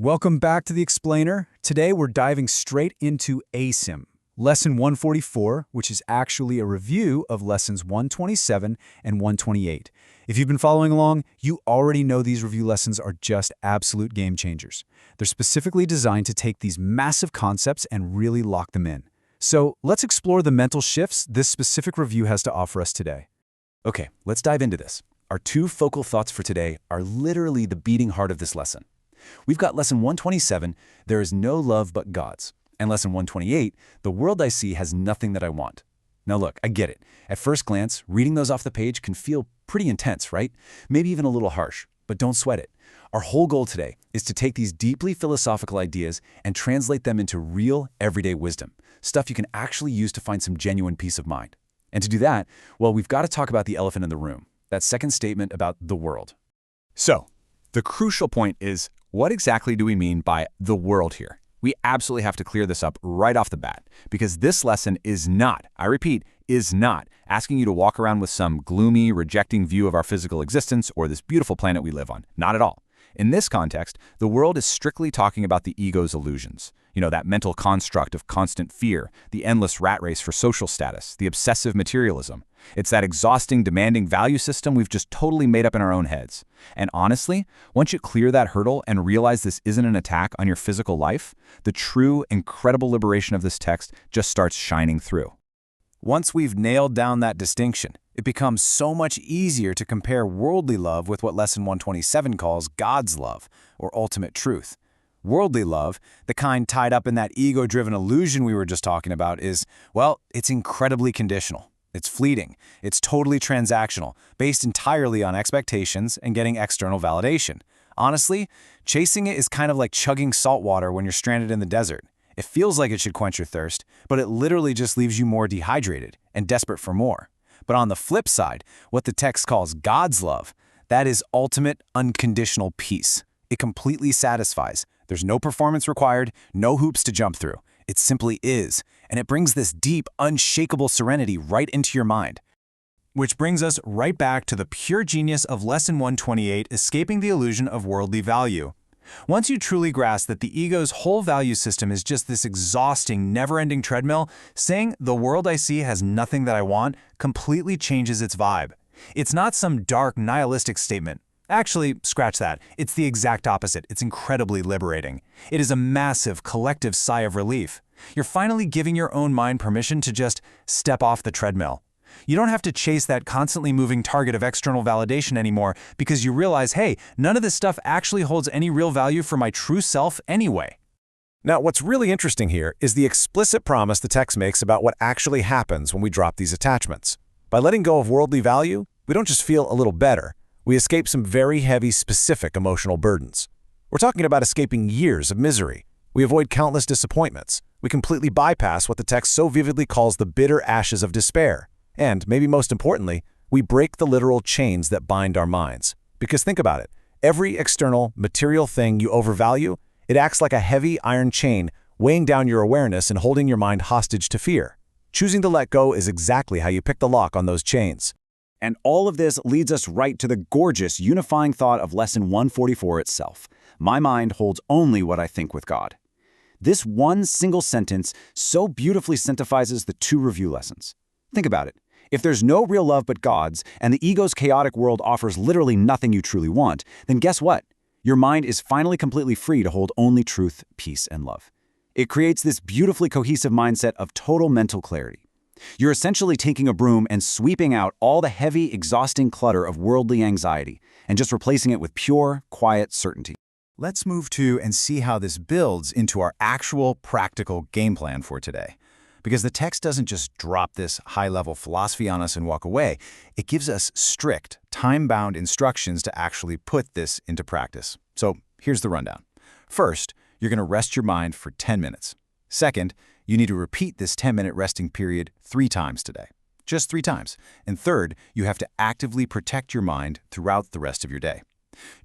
Welcome back to The Explainer. Today we're diving straight into ACIM, Lesson 144, which is actually a review of Lessons 127 and 128. If you've been following along, you already know these review lessons are just absolute game changers. They're specifically designed to take these massive concepts and really lock them in. So let's explore the mental shifts this specific review has to offer us today. Okay, let's dive into this. Our two focal thoughts for today are literally the beating heart of this lesson. We've got Lesson 127, there is no love but God's, and Lesson 128, the world I see has nothing that I want. Now look, I get it. At first glance, reading those off the page can feel pretty intense, right? Maybe even a little harsh, but don't sweat it. Our whole goal today is to take these deeply philosophical ideas and translate them into real, everyday wisdom, stuff you can actually use to find some genuine peace of mind. And to do that, well, we've got to talk about the elephant in the room, that second statement about the world. So, the crucial point is, what exactly do we mean by the world here? We absolutely have to clear this up right off the bat, because this lesson is not, I repeat, is not asking you to walk around with some gloomy, rejecting view of our physical existence or this beautiful planet we live on. Not at all. In this context, the world is strictly talking about the ego's illusions. You know, that mental construct of constant fear, the endless rat race for social status, the obsessive materialism. It's that exhausting, demanding value system we've just totally made up in our own heads. And honestly, once you clear that hurdle and realize this isn't an attack on your physical life, the true, incredible liberation of this text just starts shining through. Once we've nailed down that distinction, it becomes so much easier to compare worldly love with what Lesson 127 calls God's love, or ultimate truth. Worldly love, the kind tied up in that ego-driven illusion we were just talking about, is, well, it's incredibly conditional. It's fleeting. It's totally transactional, based entirely on expectations and getting external validation. Honestly, chasing it is kind of like chugging salt water when you're stranded in the desert. It feels like it should quench your thirst, but it literally just leaves you more dehydrated and desperate for more. But on the flip side, what the text calls God's love, that is ultimate, unconditional peace. It completely satisfies. There's no performance required, no hoops to jump through. It simply is, and it brings this deep, unshakable serenity right into your mind. Which brings us right back to the pure genius of Lesson 128, escaping the illusion of worldly value. Once you truly grasp that the ego's whole value system is just this exhausting, never-ending treadmill, saying the world I see has nothing that I want completely changes its vibe. It's not some dark, nihilistic statement. Actually, scratch that. It's the exact opposite. It's incredibly liberating. It is a massive, collective sigh of relief. You're finally giving your own mind permission to just step off the treadmill. You don't have to chase that constantly moving target of external validation anymore because you realize, hey, none of this stuff actually holds any real value for my true self anyway. Now, what's really interesting here is the explicit promise the text makes about what actually happens when we drop these attachments. By letting go of worldly value, we don't just feel a little better. We escape some very heavy, specific emotional burdens. We're talking about escaping years of misery. We avoid countless disappointments. We completely bypass what the text so vividly calls the bitter ashes of despair. And, maybe most importantly, we break the literal chains that bind our minds. Because think about it, every external, material thing you overvalue, it acts like a heavy iron chain, weighing down your awareness and holding your mind hostage to fear. Choosing to let go is exactly how you pick the lock on those chains. And all of this leads us right to the gorgeous, unifying thought of Lesson 144 itself. My mind holds only what I think with God. This one single sentence so beautifully synthesizes the two review lessons. Think about it. If there's no real love but God's, and the ego's chaotic world offers literally nothing you truly want, then guess what? Your mind is finally completely free to hold only truth, peace, and love. It creates this beautifully cohesive mindset of total mental clarity. You're essentially taking a broom and sweeping out all the heavy, exhausting clutter of worldly anxiety and just replacing it with pure, quiet certainty. Let's move to and see how this builds into our actual practical game plan for today. Because the text doesn't just drop this high-level philosophy on us and walk away. It gives us strict, time-bound instructions to actually put this into practice. So here's the rundown. First, you're going to rest your mind for 10 minutes. Second, you need to repeat this 10-minute resting period 3 times today. Just 3 times. And third, you have to actively protect your mind throughout the rest of your day.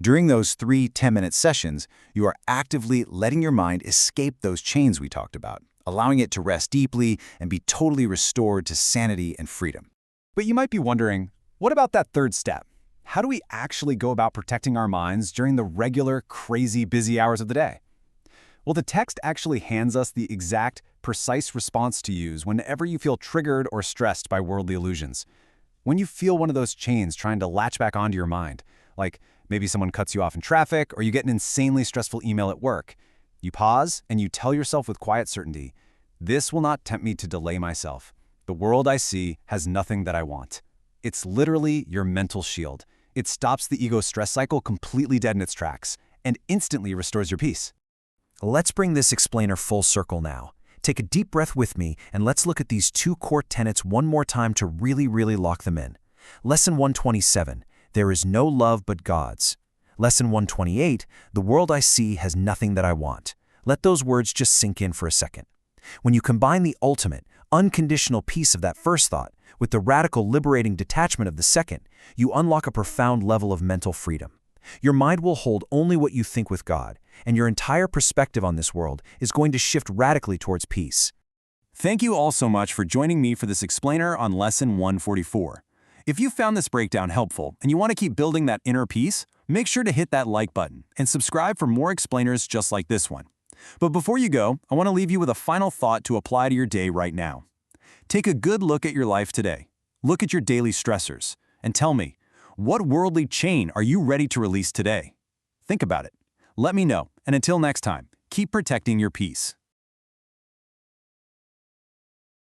During those 3 10-minute sessions, you are actively letting your mind escape those chains we talked about, allowing it to rest deeply and be totally restored to sanity and freedom. But you might be wondering, what about that third step? How do we actually go about protecting our minds during the regular, crazy, busy hours of the day? Well, the text actually hands us the exact, precise response to use whenever you feel triggered or stressed by worldly illusions. When you feel one of those chains trying to latch back onto your mind, like maybe someone cuts you off in traffic or you get an insanely stressful email at work, you pause and you tell yourself with quiet certainty, "This will not tempt me to delay myself. The world I see has nothing that I want." It's literally your mental shield. It stops the ego stress cycle completely dead in its tracks and instantly restores your peace. Let's bring this explainer full circle now. Take a deep breath with me and let's look at these two core tenets one more time to really lock them in. Lesson 127, there is no love but God's. Lesson 128, the world I see has nothing that I want. Let those words just sink in for a second. When you combine the ultimate, unconditional peace of that first thought with the radical liberating detachment of the second, you unlock a profound level of mental freedom. Your mind will hold only what you think with God, and your entire perspective on this world is going to shift radically towards peace. Thank you all so much for joining me for this explainer on Lesson 144. If you found this breakdown helpful and you want to keep building that inner peace, make sure to hit that like button and subscribe for more explainers just like this one. But before you go, I want to leave you with a final thought to apply to your day right now. Take a good look at your life today. Look at your daily stressors and tell me, what worldly chain are you ready to release today? Think about it. Let me know, and until next time, keep protecting your peace.